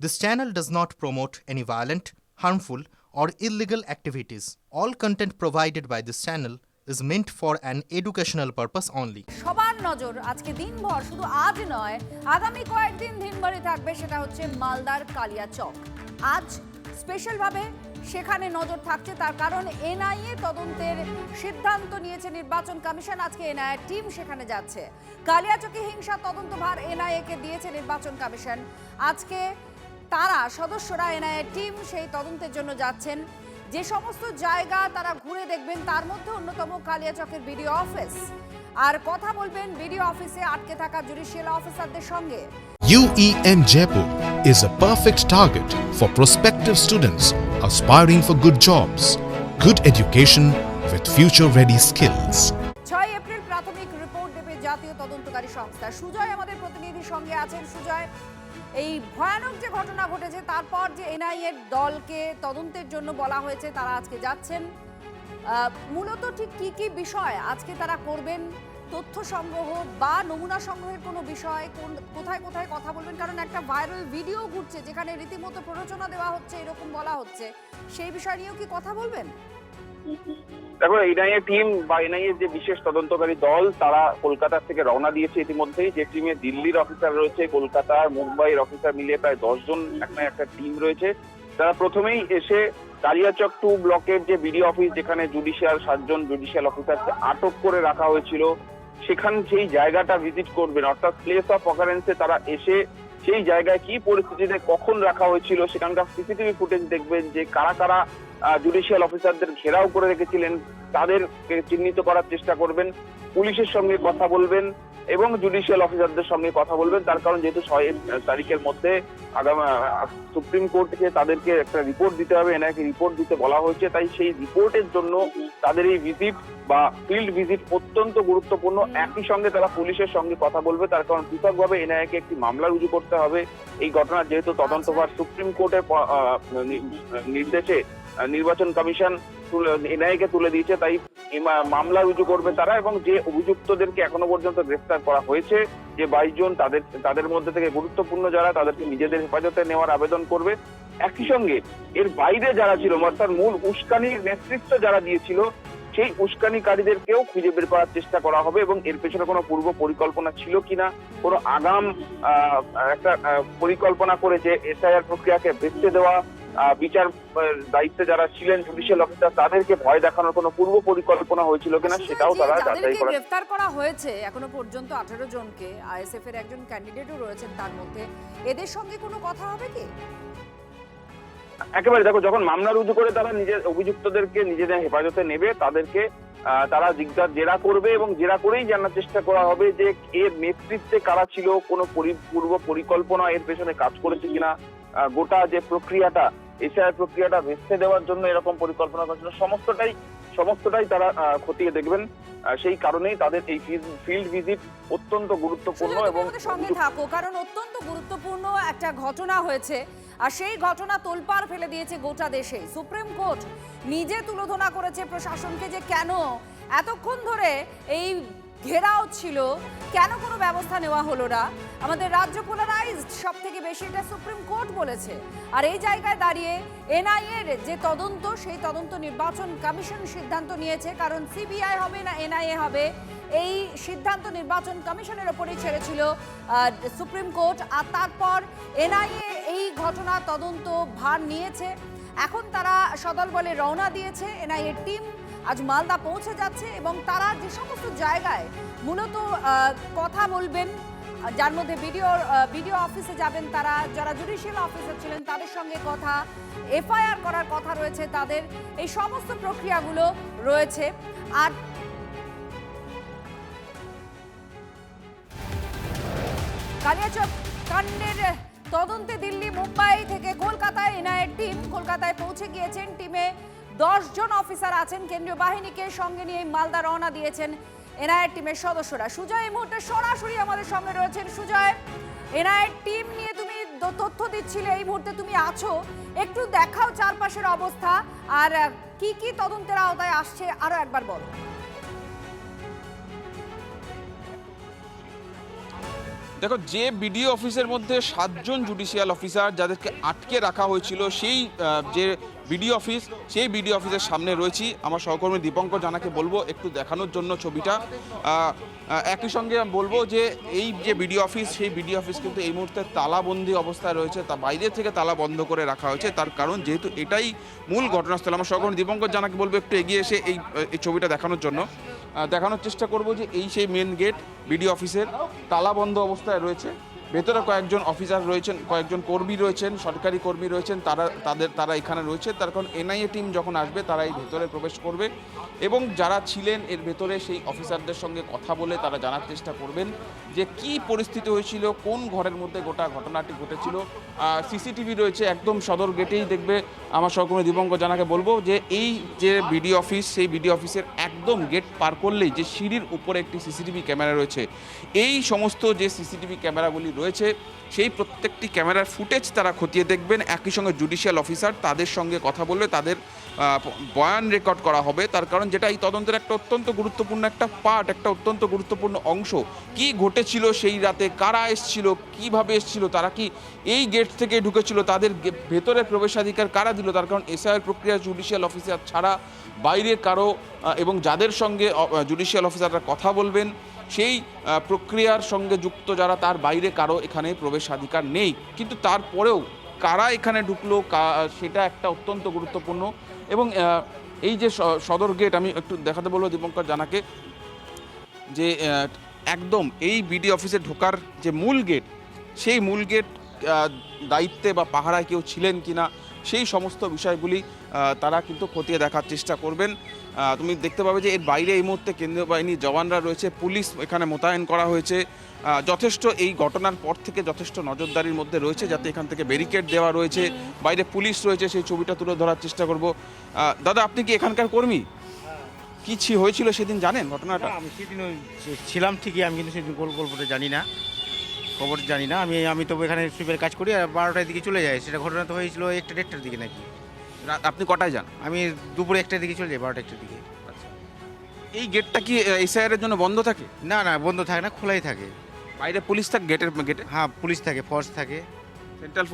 This channel does not promote any violent, harmful, or illegal activities. All content provided by this channel is meant for an educational purpose only. সবার নজর আজকে দিনভর, শুধু আজ নয় আগামী কয়েকদিন দিনভরই থাকবে, সেটা হচ্ছে মালদার কালিয়াচক। আজ স্পেশালভাবে সেখানে নজর থাকছে, তার কারণ এনআইএ তদন্তের সিদ্ধান্ত নিয়েছে নির্বাচন কমিশন। আজকে এনআইএ টিম সেখানে যাচ্ছে। কালিয়াচকে হিংসা তদন্তভার এনআইএ-কে দিয়েছে নির্বাচন কমিশন। আজকে তারা সদস্যরা এনআইএ টিম সেই তদন্তের জন্য যাচ্ছেন। যে সমস্ত জায়গা তারা ঘুরে দেখবেন তার মধ্যে অন্যতম কালিয়াচকের বিডিও অফিস। আর কথা বলবেন বিডিও অফিসে আটকে থাকা জুডিশিয়াল অফিসারদের সঙ্গে। UEM Jaipur is a perfect target for prospective students aspiring for good jobs, good education with future-ready skills. 6 April প্রাথমিক রিপোর্ট দেবে জাতীয় তদন্তকারী সংস্থা। সুজয় আমাদের প্রতিনিধির সঙ্গে আছেন। সুজয়, এই ভয়ানক যে ঘটনা ঘটেছে তারপর যে এনআইএর দলকে তদন্তের জন্য বলা হয়েছে, তারা আজকে যাচ্ছেন। মূলত ঠিক কি কি বিষয় আজকে তারা করবেন? তথ্য সংগ্রহ বা নমুনা সংগ্রহের কোনো বিষয়, কোথায় কোথায় কথা বলবেন? কারণ একটা ভাইরাল ভিডিও ঘুরছে যেখানে রীতিমতো প্ররোচনা দেওয়া হচ্ছে, এরকম বলা হচ্ছে, সেই বিষয় নিয়েও কি কথা বলবেন? দেখো, এনআইএ টিম বা এনআইএ যে বিশেষ তদন্তকারী দল, তারা কলকাতা থেকে রওনা দিয়েছে ইতিমধ্যেই। যে টিমে দিল্লির অফিসার রয়েছে, কলকাতার, মুম্বাইয়ের অফিসার মিলিয়ে প্রায় 10 জন একটা টিম রয়েছে। তারা প্রথমেই এসে কালিয়াচক 2 ব্লকের যে বিডিও অফিস, যেখানে 7 জন জুডিশিয়াল অফিসারকে আটক করে রাখা হয়েছিল, সেখান সেই জায়গাটা ভিজিট করবেন। অর্থাৎ প্লেস অফ অকারেন্সে তারা এসে সেই জায়গায় কি পরিস্থিতিতে কখন রাখা হয়েছিল সেখানকার সিসিটিভি ফুটেজ দেখবেন, যে কারা কারা জুডিশিয়াল অফিসারদের ঘেরাও করে রেখেছিলেন তাদেরকে চিহ্নিত করার চেষ্টা করবেন। পুলিশের সঙ্গে কথা বলবেন এবং জুডিশিয়াল অফিসারদের সঙ্গে কথা বলবেন। তার কারণ যেহেতু 6 তারিখের মধ্যে আগামী সুপ্রিম কোর্ট থেকে তাদেরকে একটা রিপোর্ট দিতে হবে, এনআইএকে রিপোর্ট দিতে বলা হয়েছে। তাই সেই রিপোর্টের জন্য তাদের এই ভিজিট বা ফিল্ড ভিজিট অত্যন্ত গুরুত্বপূর্ণ। একই সঙ্গে তারা পুলিশের সঙ্গে কথা বলবে, তার কারণ পৃথকভাবে এনআইএকে একটি মামলা রুজু করতে হবে এই ঘটনার। যেহেতু তদন্তভার সুপ্রিম কোর্টের নির্দেশে নির্বাচন কমিশন এনআইএকে তুলে দিয়েছে, তাই মামলা রুজু করবে তারা। এবং যে অভিযুক্তদেরকে এখনো পর্যন্ত গ্রেফতার করা হয়েছে, যে 22 জন, তাদের মধ্যে থেকে গুরুত্বপূর্ণ যারা, তাদেরকে নিজেদের হেফাজতে নেওয়ার আবেদন করবে। একই সঙ্গে এর বাইরে যারা ছিল, অর্থাৎ মূল উস্কানির নেতৃত্ব যারা দিয়েছিল, সেই উস্কানিকারীদেরকেও খুঁজে বের করার চেষ্টা করা হবে এবং এর পেছনে কোনো পূর্ব পরিকল্পনা ছিল কিনা, কোনো আগাম একটা পরিকল্পনা করে যে এসআইআর প্রক্রিয়াকে ভেস্তে দেওয়া, বিচার দায়িত্বে যারা ছিলেন জুডিশিয়াল অফিসার তাদেরকে ভয় দেখানোর কোনো পূর্ব পরিকল্পনা হয়েছিল কিনা, সেটাও তারা যাচাই করার। গ্রেফতার করা হয়েছে এখনো পর্যন্ত 18 জনকে। আইএসএফ এর একজন ক্যান্ডিডেটও রয়েছেন তার মধ্যে। এদের সঙ্গে কোনো কথা হবে কি? একেবারে দেখো, যখন মামলা রুজু করে তারা নিজের অভিযুক্তদেরকে নিজেদের হেফাজতে নেবে, তাদেরকে তারা জিজ্ঞাসা জেরা করবে এবং জেরা করেই জানার চেষ্টা করা হবে যে এর নেতৃত্বে কারা ছিল, কোনো পূর্ব পরিকল্পনা এর পেছনে কাজ করেছে কিনা, গোটা যে প্রক্রিয়াটা, এসআইআর প্রক্রিয়াটা ভেস্তে দেওয়ার জন্য এরকম পরিকল্পনা করেছিল, সমস্তটাই তারা খতিয়ে দেখবেন। সেই কারণেই তাদের এই ফিল্ড ভিজিট অত্যন্ত গুরুত্বপূর্ণ। এবং সঙ্গে থাকো, কারণ অত্যন্ত গুরুত্বপূর্ণ একটা ঘটনা হয়েছে আর সেই ঘটনা তোলপাড় ফেলে দিয়েছে গোটা দেশে। সুপ্রিম কোর্ট নিজে তুলোধনা করেছে প্রশাসনকে যে কেন এতক্ষণ ধরে এই ঘেরাও ছিল, কেন কোনো ব্যবস্থা নেওয়া হলো না। আমাদের রাজ্য পোলারাইজড সব থেকে বেশি, এটা সুপ্রিম কোর্ট বলেছে। আর এই জায়গায় দাঁড়িয়ে এনআইএর যে তদন্ত, সেই তদন্ত নির্বাচন কমিশন সিদ্ধান্ত নিয়েছে। কারণ সিবিআই হবে না এনআইএ হবে, এই সিদ্ধান্ত নির্বাচন কমিশনের ওপরেই ছেড়েছিল সুপ্রিম কোর্ট। আর তারপর এনআইএ এই ঘটনা তদন্ত ভার নিয়েছে। এখন তারা সদল বলে রওনা দিয়েছে। এনআইএ টিম আজ মালদা পৌঁছে যাচ্ছে এবং তারা যে সমস্ত জায়গায় মূলত কথা বলবেন, যার মধ্যে বিডিও অফিসে যাবেন, তারা যারা জুডিশিয়াল অফিসার ছিলেন তাদের সঙ্গে কথা, এফআইআর করার কথা রয়েছে তাদের, এই সমস্ত প্রক্রিয়াগুলো রয়েছে। আর কালিয়াচক কাণ্ডের তদন্তে দিল্লি, মুম্বাই থেকে কলকাতায় এনআইএ টিম কলকাতায় পৌঁছে গিয়েছেন। টিমে 10 জন অফিসার আছেন। কেন্দ্রীয় বাহিনীকে সঙ্গে নিয়ে মালদা রওনা দিয়েছেন এনআইএ টিমের সদস্যরা। সুজয় এই মুহূর্তে সরাসরি আমাদের সঙ্গে রয়েছেন। সুজয়, এনআইএ টিম নিয়ে তুমি তথ্য দিচ্ছিলে, এই মুহূর্তে তুমি আছো, একটু দেখাও চারপাশের অবস্থা আর কি কি তদন্তের আওতায় আসছে আরো একবার বলো। দেখো, যে বিডিও অফিসের মধ্যে 7জন জুডিশিয়াল অফিসার যাদেরকে আটকে রাখা হয়েছিল, সেই যে বিডিও অফিস, সেই বিডিও অফিসের সামনে রয়েছি। আমার সহকর্মী দীপঙ্কর জানাকে বলবো একটু দেখানোর জন্য ছবিটা। একই সঙ্গে আমি বলবো যে এই যে বিডিও অফিস, সেই বিডিও অফিস কিন্তু এই মুহূর্তে তালাবন্দি অবস্থায় রয়েছে, তা বাইরে থেকে তালা বন্ধ করে রাখা হয়েছে। তার কারণ যেহেতু এটাই মূল ঘটনাস্থল। আমার সহকর্মী দীপঙ্কর জানাকে বলবো একটু এগিয়ে এসে এই ছবিটা দেখানোর জন্য। দেখানোর চেষ্টা করব যে এই সেই মেন গেট বিডিও অফিসের, তালা বন্ধ অবস্থায় রয়েছে। ভেতরে কয়েকজন অফিসার রয়েছেন, কয়েকজন কর্মী রয়েছেন, সরকারি কর্মী রয়েছেন, তারা এখানে রয়েছে। তার কারণ এনআইএ টিম যখন আসবে তারা এই ভেতরে প্রবেশ করবে এবং যারা ছিলেন এর ভেতরে সেই অফিসারদের সঙ্গে কথা বলে তারা জানার চেষ্টা করবেন যে কি পরিস্থিতি হয়েছিল, কোন ঘরের মধ্যে গোটা ঘটনাটি ঘটেছিল। সিসিটিভি রয়েছে একদম সদর গেটেই, দেখবে। আমার সহকর্মী দীপঙ্কর জানাকে বলবো যে এই যে বিডিও অফিস, সেই বিডিও অফিসের একদম গেট পার করলেই যে সিঁড়ির উপরে একটি সিসিটিভি ক্যামেরা রয়েছে, এই সমস্ত যে সিসিটিভি ক্যামেরাগুলি রয়েছে সেই প্রত্যেকটি ক্যামেরার ফুটেজ তারা খতিয়ে দেখবেন। একই সঙ্গে জুডিশিয়াল অফিসার তাদের সঙ্গে কথা বললে তাদের বয়ান রেকর্ড করা হবে। তার কারণ যেটা এই তদন্তের একটা অত্যন্ত গুরুত্বপূর্ণ একটা পার্ট, একটা অত্যন্ত গুরুত্বপূর্ণ অংশ। কি ঘটেছিল সেই রাতে, কারা এসছিল, কিভাবে এসছিল, তারা কি এই গেট থেকে ঢুকেছিল, তাদের ভেতরে প্রবেশাধিকার কারা দিল। তার কারণ এসআইয়ের প্রক্রিয়া জুডিশিয়াল অফিসার ছাড়া বাইরে কারো, এবং যাদের সঙ্গে জুডিশিয়াল অফিসাররা কথা বলবেন সেই প্রক্রিয়ার সঙ্গে যুক্ত যারা, তার বাইরে কারো এখানে প্রবেশাধিকার নেই। কিন্তু তারপরেও কারা এখানে ঢুকলো সেটা একটা অত্যন্ত গুরুত্বপূর্ণ। এবং এই যে সদর গেট, আমি একটু দেখাতে বলবো দীপঙ্কর জানাকে যে একদম এই বিডি অফিসে ঢোকার যে মূল গেট, সেই মূল গেট দায়িত্বে বা পাহারায় কেউ ছিলেন কিনা, সেই সমস্ত বিষয়গুলি তারা কিন্তু খতিয়ে দেখার চেষ্টা করবেন। তুমি দেখতে পাবে যে এর বাইরে এই মুহূর্তে কেন্দ্রীয় বাহিনীর জওয়ানরা রয়েছে, পুলিশ এখানে মোতায়েন করা হয়েছে। যথেষ্ট এই ঘটনার পর থেকে যথেষ্ট নজরদারির মধ্যে রয়েছে, যাতে এখান থেকে ব্যারিকেড দেওয়া রয়েছে, বাইরে পুলিশ রয়েছে। সেই ছবিটা তুলে ধরার চেষ্টা করব। দাদা, আপনি কি এখানকার কর্মী? কি হয়েছিল সেদিন জানেন ঘটনাটা? আমি সেদিন ছিলাম ঠিকই, আমি কিন্তু সেদিন গল্পটা জানি না, খবর জানি না। আমি তো এখানে সুইপের কাজ করি, আর 12টার দিকে চলে যাই। সেটা ঘটনা তো হয়েছিল 1-1:30টার দিকে নাকি। আপনি কটায় যান? আমি দুপুরে 1টার দিকে চলে যাই, 12টা-1টার দিকে। এই গেটটা কি এসআইআর এর জন্য বন্ধ থাকে? না না, বন্ধ থাকে না, খোলাই থাকে। বাইরে পুলিশ থাকে গেটে? হ্যাঁ, পুলিশ থাকে, ফোর্স থাকে, সেন্ট্রাল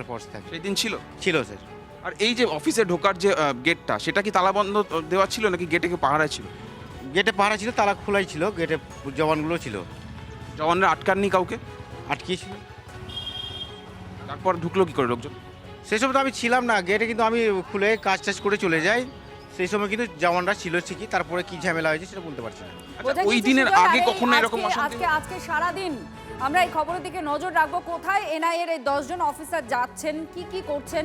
ফোর্স থাকে। সেই দিন ছিল স্যার। আর এই যে অফিসে ঢোকার যে গেটটা, সেটা কি তালা বন্ধ দেওয়া ছিল নাকি গেটে কেউ পাহারা ছিল? গেটে পাহারা ছিল, তালা খোলাই ছিল, গেটে জওয়ানগুলো ছিল। জওয়ানরা আটকাননি কাউকে? আটকিয়েছিল। তারপর ঢুকলো কি করে লোকজন? সেই সময় তো আমি ছিলাম না গেটে, কিন্তু আমি খুলে কাজ টাজ করে চলে যাই। সেই সময় কিন্তু জওয়ানরা ছিল ঠিকই, তারপরে কি ঝামেলা হয়েছে সেটা বলতে পারছি না। ওই দিনের আগে কখনো এরকম আজকে সারাদিন আমরা এই খবরের দিকে নজর রাখবো, কোথায় এনআইএর এই 10 জন অফিসার যাচ্ছেন, কি করছেন,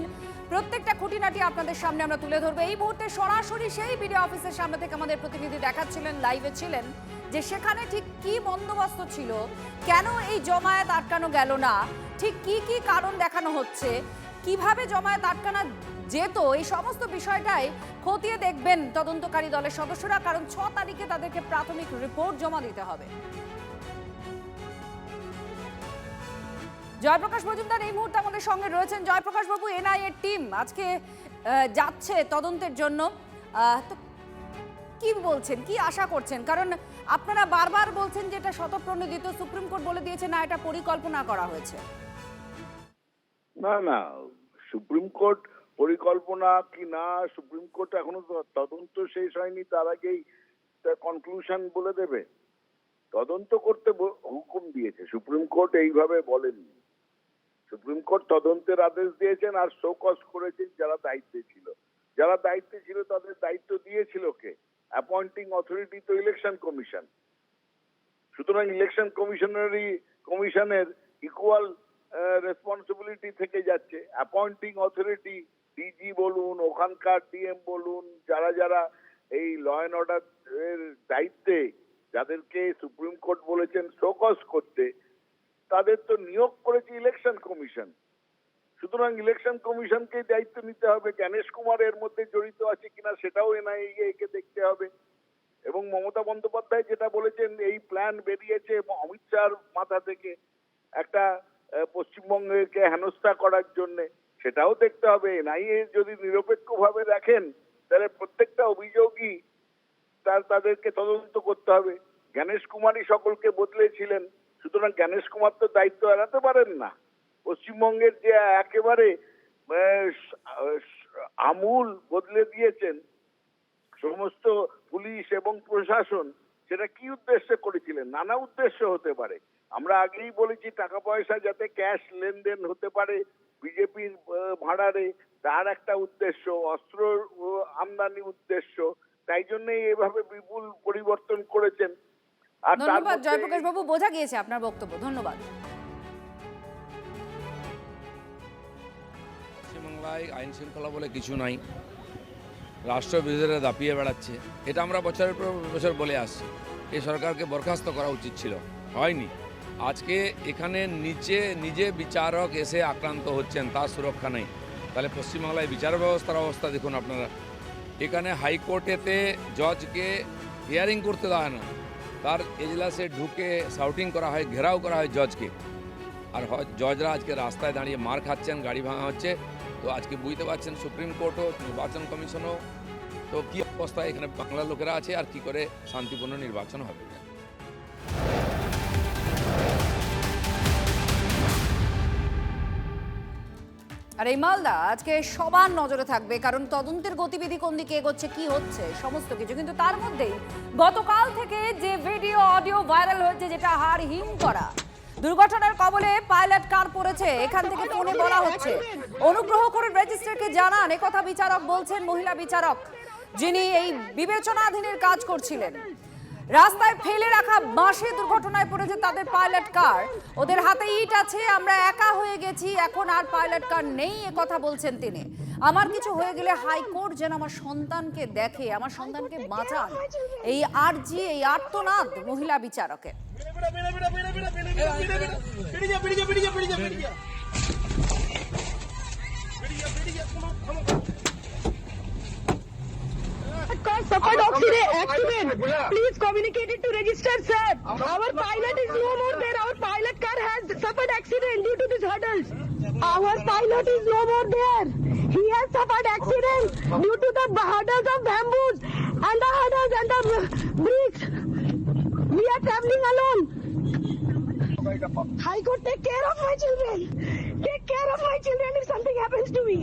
প্রত্যেকটা খুঁটিনাটি আপনাদের সামনে আমরা তুলে ধরবো। এই মুহূর্তে সরাসরি সেই বিডিও অফিসের সামনে থেকে আমাদের প্রতিনিধি দেখাচ্ছিলেন, লাইভে ছিলেন, যে সেখানে ঠিক কি বন্দোবস্ত ছিল, কেন এই জমায়েত আটকানো গেল না, ঠিক কি কারণ দেখানো হচ্ছে, কিভাবে জমায়েত আটকানো যেত, এই সমস্ত বিষয়টাই খতিয়ে দেখবেন তদন্তকারী দলের সদস্যরা। কারণ 6 তারিখে তাদেরকে প্রাথমিক রিপোর্ট জমা দিতে হবে। জয়প্রকাশ মজুমদার এই মুহূর্তে আমাদের সঙ্গে রয়েছেন। জয়প্রকাশ বাবু, এনআইএ টিম আজকে যাচ্ছে তদন্তের জন্য, তো কি বলছেন, কি আশা করছেন? কারণ আপনারা বারবার বলছেন যে এটা শতপ্রণোদিত, সুপ্রিম কোর্ট বলে দিয়েছে না, এটা পরিকল্পনা করা হয়েছে। না, সুপ্রিম কোর্ট পরিকল্পনা কি না, সুপ্রিম কোর্ট এখনো তদন্ত শেষ হয়নি, তার আগেই কনক্লুশন বলে দেবে? তদন্ত করতে হুকুম দিয়েছে সুপ্রিম কোর্ট, এইভাবে বলেননি। সুপ্রিম কোর্ট তদন্তের আদেশ দিয়েছেন আর শোকজ করেছেন যারা দায়িত্বে ছিল। তাদের দায়িত্ব দিয়েছিল কে? অ্যাপয়েন্টিং অথরিটি তো ইলেকশন কমিশন। সুতরাং ইলেকশন কমিশনের ইকুয়াল রেসপন্সিবিলিটি থেকে যাচ্ছে। অ্যাপয়েন্টিং অথরিটি ডিজি বলুন, ওখানকার ডিএম বলুন, যারা এই ল অ্যান্ড অর্ডার এর দায়িত্বে, যাদেরকে সুপ্রিম কোর্ট বলেছেন শোকজ করতে, তাদের তো নিয়োগ করেছে ইলেকশন কমিশন। সুতরাং ইলেকশন কমিশনকে দায়িত্ব নিতে হবে। জ্ঞানেশ কুমার এর মধ্যে জড়িত আছে কিনা সেটাও এনআইএ-কে দেখতে হবে। এবং মমতা বন্দ্যোপাধ্যায় যেটা বলেছেন, এই প্ল্যান বেরিয়েছে অমিত শাহর মাথা থেকে একটা পশ্চিমবঙ্গকে হেনস্থা করার জন্য, সেটাও দেখতে হবে। এনআইএ যদি নিরপেক্ষভাবে রাখেন তাহলে প্রত্যেকটা অভিযোগই তাদেরকে তদন্ত করতে হবে। জ্ঞানেশ কুমারই সকলকে বদলেছিলেন, সুতরাং জ্ঞানেশ কুমার তো দায়িত্ব এড়াতে পারেন না। পশ্চিমবঙ্গের যে একেবারে আমূল বদলে দিয়েছেন সমস্ত পুলিশ এবং প্রশাসন, সেটা কি উদ্দেশ্যে করেছিলেন? নানা উদ্দেশ্য হতে পারে। আমরা আগেই বলেছি টাকা পয়সা যাতে ক্যাশ লেনদেন হতে পারে বিজেপির ভাড়ারে, তার একটা উদ্দেশ্য, অস্ত্র আমদানি উদ্দেশ্য, তাই জন্যই এভাবে বিপুল পরিবর্তন করেছেন। আর তার ধন্যবাদ মধ্যে জয়প্রকাশ বাবু, বোঝা গিয়েছে আপনার বক্তব্য। ধন্যবাদ। পশ্চিমবাংলায় আইন শৃঙ্খলা বলে কিছু নাই, রাষ্ট্রবিরোধীরা দাপিয়ে বেড়াচ্ছে, এটা আমরা বছরের পর বছর বলে আসছি। এই সরকারকে বরখাস্ত করা উচিত ছিল, হয়নি। আজকে এখানে নিজে বিচারক এসে আক্রান্ত হচ্ছেন, তার সুরক্ষা নেই। তাহলে পশ্চিমবাংলায় বিচার ব্যবস্থার অবস্থা দেখুন আপনারা। এখানে হাইকোর্টেতে জজকে হিয়ারিং করতে দেওয়া হয় না, তার এজলাসে ঢুকে শাউটিং করা হয়, ঘেরাও করা হয় জজকে। আর জজরা আজকে রাস্তায় দাঁড়িয়ে মার খাচ্ছেন, গাড়ি ভাঙা হচ্ছে। তো আজকে বুঝতে পারছেন সুপ্রিম কোর্টও, নির্বাচন কমিশনও, তো কী অবস্থায় এখানে বাংলার লোকেরা আছে আর কি করে শান্তিপূর্ণ নির্বাচন হবে। আর এই মালদা আজকে সবার নজরে থাকবে, কারণ তদন্তের গতিবিধি কোন দিকে এগোচ্ছে, কি হচ্ছে, সমস্ত কিছু। কিন্তু তার মধ্যেই গতকাল থেকে যে ভিডিও অডিও ভাইরাল হয়েছে, যেটা হাড় হিম করা, দুর্ঘটনার কবলে পাইলট কার পড়েছে, এখান থেকে ফোনে বলা হচ্ছে অনুগ্রহ করে রেজিস্ট্রারকে জানান, একথা বিচারক বলছেন, মহিলা বিচারক যিনি এই বিবেচনাধীনের কাজ করছিলেন। রাস্তায় ফেলে রাখা বাসে দুর্ঘটনায় পড়েছে তাদের পাইলট কার, ওদের হাতে ইট আছে, আমরা একা হয়ে গেছি, এখন আর পাইলট কার নেই, একথা বলছেন তিনি। আমার কিছু হয়ে গেলে হাইকোর্ট যেন আমার সন্তানকে দেখে, আমার সন্তানকে বাঁচান, এই আর্জি, এই আর্তনাদ মহিলা বিচারকের। Suffered accident. Please communicate it to register, sir. Our pilot is no more there. Our pilot car has suffered accident due to these hurdles. Our pilot is no more there. He has suffered accident due to the hurdles of bamboos and the hurdles and the bricks. We are traveling alone. High Court, take care of my children. Take care of my children if something happens to me.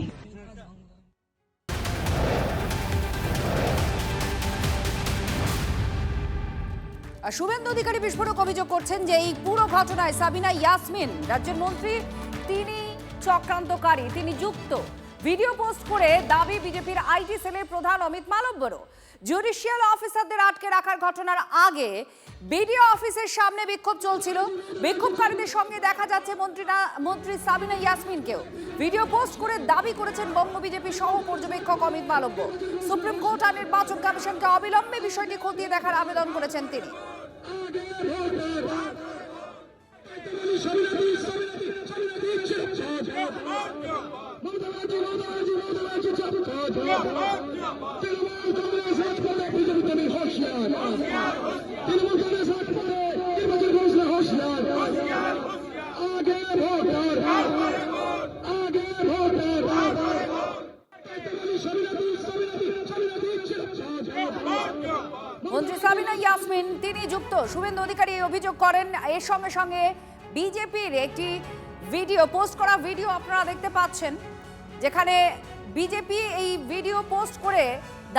Suvendu Adhikari বিস্ফোরক অভিযোগ করছেন যে এই পুরো ঘটনায় সাবিনা ইয়াসমিন, রাজ্যের মন্ত্রী, তিনি চক্রান্তকারী, তিনি যুক্ত। ভিডিও পোস্ট করে দাবি বিজেপির আইটি সেলের প্রধান অমিত মালব্যরও। জুডিশিয়াল অফিসারদের আটকে রাখার ঘটনার আগে বিডিও অফিসের সামনে বিক্ষোভ চলছিল, বিক্ষোভকারীদের সঙ্গে দেখা যাচ্ছে মন্ত্রী সাবিনা ইয়াসমিনকেও। ভিডিও পোস্ট করে দাবি করেছেন বঙ্গ বিজেপি সহ পর্যবেক্ষক অমিত মালব্য। সুপ্রিম কোর্ট আর নির্বাচন কমিশনকে অবিলম্বে বিষয়টি খতিয়ে দেখার আবেদন করেছেন তিনি। মন্ত্রী সাবিনা ইয়াসমিন তিনি যুক্ত। শুভেন্দু অধিকারী অভিযোগ করেন। এর সঙ্গে সঙ্গে বিজেপির একটি ভিডিও পোস্ট করা ভিডিও আপনারা দেখতে পাচ্ছেন, যেখানে বিজেপি এই ভিডিও পোস্ট করে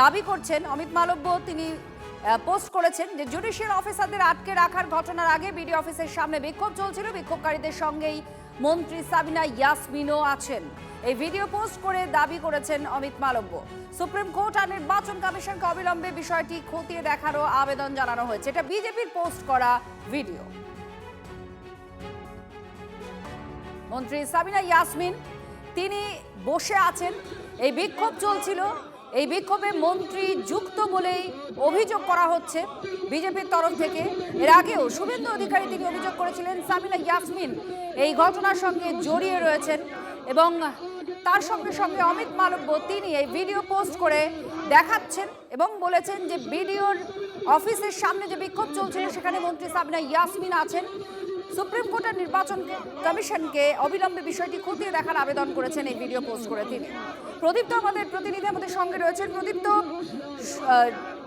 দাবি করছেন, অমিত মালব্য তিনি পোস্ট করেছেন যে জুডিশিয়াল অফিসারদের আটকে রাখার ঘটনার আগে বিডিও অফিসের সামনে বিক্ষোভ চলছিল, বিক্ষোভকারীদের সঙ্গেই মন্ত্রী সাবিনা ইয়াসমিনও আছেন। এই ভিডিও পোস্ট করে দাবি করেছেন অমিত মালব্য। সুপ্রিম কোর্ট আর নির্বাচন কমিশনকে অবিলম্বে বিষয়টি খতিয়ে দেখারও আবেদন জানানো হয়েছে। এটা বিজেপির পোস্ট করা ভিডিও। মন্ত্রী সাবিনা ইয়াসমিন তিনি বসে আছেন, এই বিক্ষোভ চলছিল, এই বিক্ষোভে মন্ত্রী যুক্ত বলেই অভিযোগ করা হচ্ছে বিজেপির তরফ থেকে। এর আগেও শুভেন্দু অধিকারী তিনি অভিযোগ করেছিলেন সাবিনা ইয়াসমিন এই ঘটনার সঙ্গে জড়িয়ে রয়েছেন, এবং তার সঙ্গে সঙ্গে অমিত মালব্য তিনি এই ভিডিও পোস্ট করে দেখাচ্ছেন এবং বলেছেন যে বিডিওর অফিসের সামনে যে বিক্ষোভ চলছিল সেখানে মন্ত্রী সাবিনা ইয়াসমিন আছেন। সুপ্রিম কোর্টের নির্বাচন কমিশনকে অবিলম্বে বিষয়টি খতিয়ে দেখার আবেদন করেছেন এই ভিডিও পোস্ট করে তিনি। প্রদীপ্ত আমাদের প্রতিনিধি আমাদের সঙ্গে রয়েছেন। প্রদীপ্ত,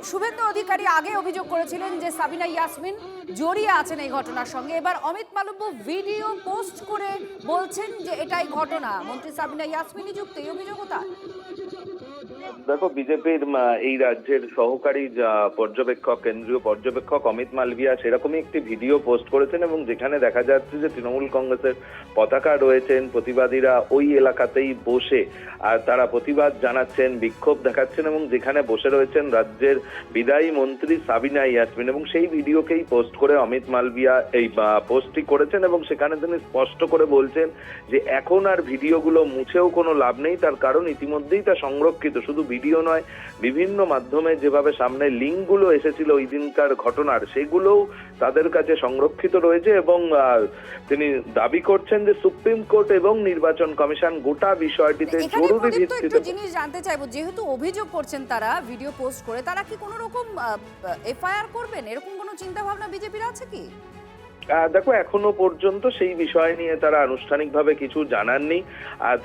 শুভেন্দু অধিকারী আগে অভিযোগ করেছিলেন যে সাবিনা ইয়াসমিন জড়িয়ে আছেন এই ঘটনার সঙ্গে, এবার অমিত মালব্য ভিডিও পোস্ট করে বলছেন যে এটাই ঘটনা। মন্ত্রী সাবিনা ইয়াসমিন যুক্ত এই অভিযোগও তার। দেখো, বিজেপির এই রাজ্যের সহকারী পর্যবেক্ষক, কেন্দ্রীয় পর্যবেক্ষক অমিত মালভিয়া সেরকমই একটি ভিডিও পোস্ট করেছেন এবং যেখানে দেখা যাচ্ছে যে তৃণমূল কংগ্রেসের পতাকা রয়েছেন, প্রতিবাদীরা ওই এলাকাতেই বসে আর তারা প্রতিবাদ জানাচ্ছেন, বিক্ষোভ দেখাচ্ছেন এবং যেখানে বসে রয়েছেন রাজ্যের বিদায়ী মন্ত্রী সাবিনা ইয়াসমিন, এবং সেই ভিডিওকেই পোস্ট করে অমিত মালভিয়া এই পোস্টটি করেছেন এবং সেখানে তিনি স্পষ্ট করে বলছেন যে এখন আর ভিডিওগুলো মুছেও কোনো লাভ নেই, তার কারণ ইতিমধ্যেই তা সংরক্ষিত। শুধু ভিডিও নয়, বিভিন্ন মাধ্যমে যেভাবে সামনে লিঙ্কগুলো এসেছিল ওই দিনকার ঘটনার, সেগুলোও তাদের কাছে সংরক্ষিত রয়েছে এবং তিনি দাবি করছেন যে সুপ্রিম কোর্ট এবং নির্বাচন কমিশন গোটা বিষয়টিতে জরুরি ভিত্তিতে। একটু জিনিস জানতে চাইবো, যেহেতু অভিযোগ করছেন তারা ভিডিও পোস্ট করে, তারা কি কোনো রকম এফআইআর করবেন, এরকম কোনো চিন্তা ভাবনা বিজেপির আছে কি? দেখো, এখনো পর্যন্ত সেই বিষয় নিয়ে তারা আনুষ্ঠানিকভাবে কিছু জানাননি,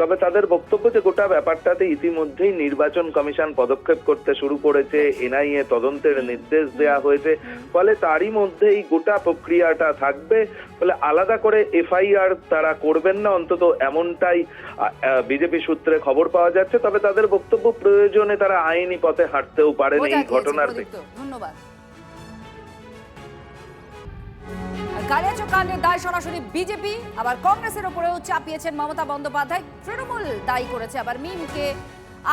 তবে তাদের বক্তব্য যে গোটা ব্যাপারটাতে ইতিমধ্যেই নির্বাচন কমিশন পদক্ষেপ করতে শুরু করেছে, এনআইএ তদন্তের নির্দেশ দেওয়া হয়েছে, ফলে তারই মধ্যেই গোটা প্রক্রিয়াটা থাকবে। ফলে আলাদা করে এফআইআর তারা করবেন না, অন্তত এমনটাই বিজেপি সূত্রে খবর পাওয়া যাচ্ছে। তবে তাদের বক্তব্য প্রয়োজনে তারা আইনি পথে হাঁটতেও পারেন এই ঘটনার। ধন্যবাদ। কালিয়াচক-কাণ্ডের দায় সরাসরি বিজেপি, আবার কংগ্রেসের উপরেও চাপিয়েছেন মমতা বন্দ্যোপাধ্যায়। তৃণমূল দায়ী করেছে আবার মিমকে,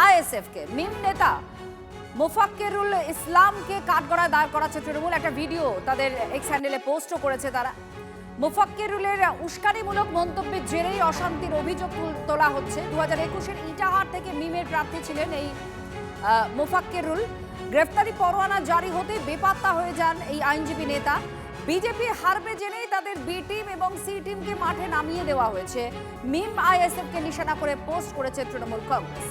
আইএসএফকে। মিম নেতা মোফাক্কেরুল ইসলামকে কাঠগড়ায় দাঁড় করাচ্ছে তৃণমূল। একটা ভিডিও তাদের এক্স হ্যান্ডেলে পোস্টও করেছে তারা। মোফাক্কেরুলের উস্কানিমূলক মন্তব্যের জেরেই অশান্তির অভিযোগ তোলা হচ্ছে। 2021-এর ইটাহার থেকে মিমের প্রার্থী ছিলেন এই মোফাক্কেরুল। গ্রেফতারি পরোয়ানা জারি হতে বেপাত্তা হয়ে যান এই আইনজীবী নেতা। বিজেপি হারবে জেনেই তাদের বি টিম এবং সি টিমকে মাঠে নামিয়ে দেওয়া হয়েছে। মিম আইএসএফকে নিশানা করে পোস্ট করেছে তৃণমূল কংগ্রেস।